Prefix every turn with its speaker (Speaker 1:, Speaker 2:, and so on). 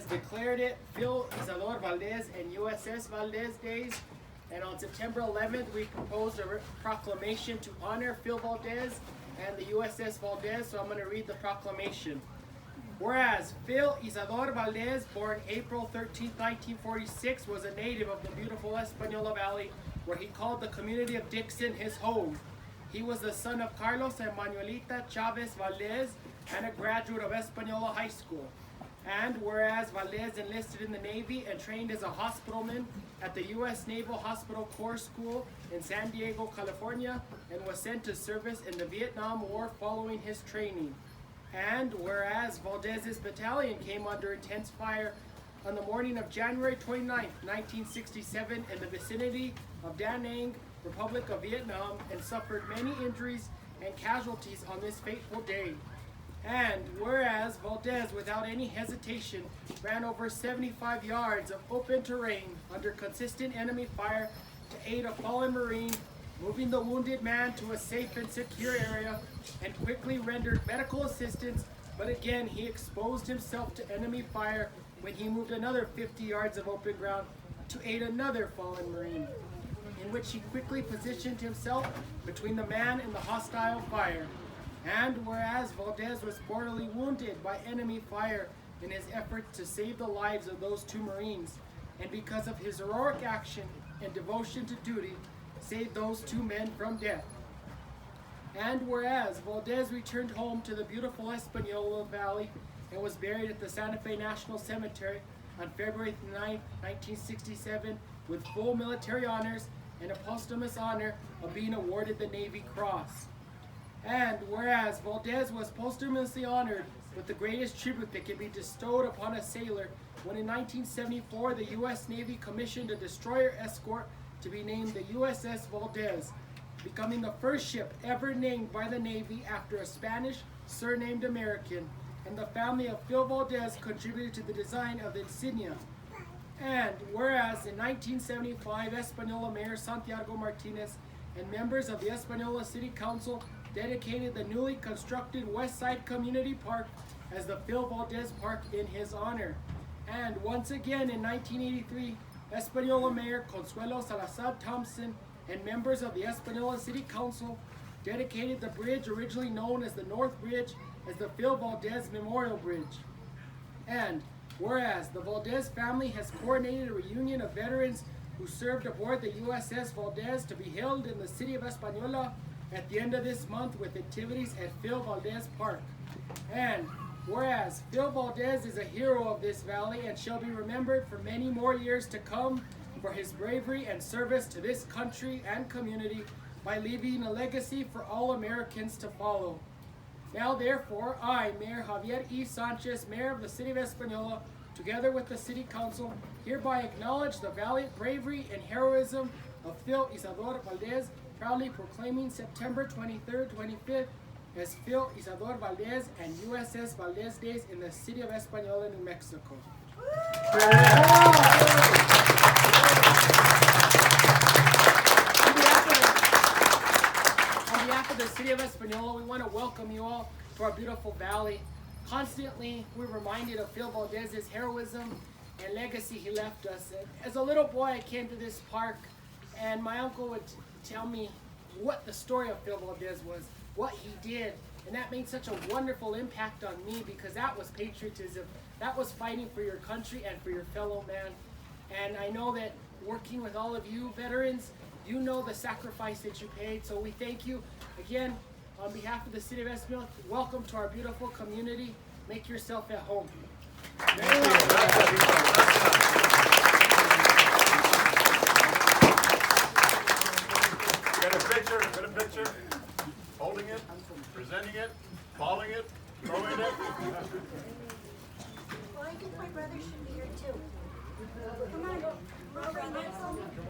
Speaker 1: declared it Phil Isador Valdez and USS Valdez Days. And on September 11th, we proposed a proclamation to honor Phil Valdez and the USS Valdez. So I'm going to read the proclamation. Whereas Phil Isador Valdez, born April 13, 1946, was a native of the beautiful Espanola Valley, where he called the community of Dixon his home. He was the son of Carlos and Manuelita Chavez Valdez and a graduate of Espanola High School. And whereas Valdez enlisted in the Navy and trained as a hospitalman at the U.S. Naval Hospital Corps School in San Diego, California, and was sent to service in the Vietnam War following his training. And whereas Valdez's battalion came under intense fire on the morning of January 29, 1967 in the vicinity of Da Nang, Republic of Vietnam, and suffered many injuries and casualties on this fateful day. And whereas Valdez, without any hesitation, ran over 75 yards of open terrain under consistent enemy fire to aid a fallen Marine, moving the wounded man to a safe and secure area, and quickly rendered medical assistance, but again he exposed himself to enemy fire when he moved another 50 yards of open ground to aid another fallen Marine, in which he quickly positioned himself between the man and the hostile fire. And whereas Valdez was mortally wounded by enemy fire in his efforts to save the lives of those two Marines, and because of his heroic action and devotion to duty, saved those two men from death. And whereas Valdez returned home to the beautiful Espanola Valley and was buried at the Santa Fe National Cemetery on February 9, 1967, with full military honors and a posthumous honor of being awarded the Navy Cross. And whereas Valdez was posthumously honored with the greatest tribute that can be bestowed upon a sailor, when in 1974 the U.S. Navy commissioned a destroyer escort to be named the USS Valdez, becoming the first ship ever named by the Navy after a Spanish surnamed American, and the family of Phil Valdez contributed to the design of the insignia. And whereas in 1975, Espanola Mayor Santiago Martinez and members of the Espanola City Council dedicated the newly constructed West Side Community Park as the Phil Valdez Park in his honor. And once again in 1983, Espanola Mayor Consuelo Salazar Thompson and members of the Espanola City Council dedicated the bridge originally known as the North Bridge as the Phil Valdez Memorial Bridge. And whereas the Valdez family has coordinated a reunion of veterans who served aboard the USS Valdez to be held in the city of Espanola at the end of this month with activities at Phil Valdez Park. And whereas Phil Valdez is a hero of this valley and shall be remembered for many more years to come for his bravery and service to this country and community by leaving a legacy for all Americans to follow. Now therefore, I, Mayor Javier E. Sanchez, Mayor of the City of Espanola, together with the City Council, hereby acknowledge the valiant bravery and heroism of Phil Isador Valdez, proudly proclaiming September 23rd, 25th as Phil Isador Valdez and USS Valdez Days in the city of Espanola, New Mexico. On behalf of the city of Espanola, we want to welcome you all to our beautiful valley. Constantly, we're reminded of Phil Valdez's heroism and legacy he left us. As a little boy, I came to this park, and my uncle would tell me what the story of Phil Valdez was, what he did, and that made such a wonderful impact on me because that was patriotism. That was fighting for your country and for your fellow man. And I know that working with all of you veterans, you know the sacrifice that you paid, so we thank you. Again, on behalf of the City of Espanola, welcome to our beautiful community. Make yourself at home.
Speaker 2: Get a picture, holding it, presenting it, following it, throwing it.
Speaker 3: Well, I think my brother should be here too. Come on, Robert.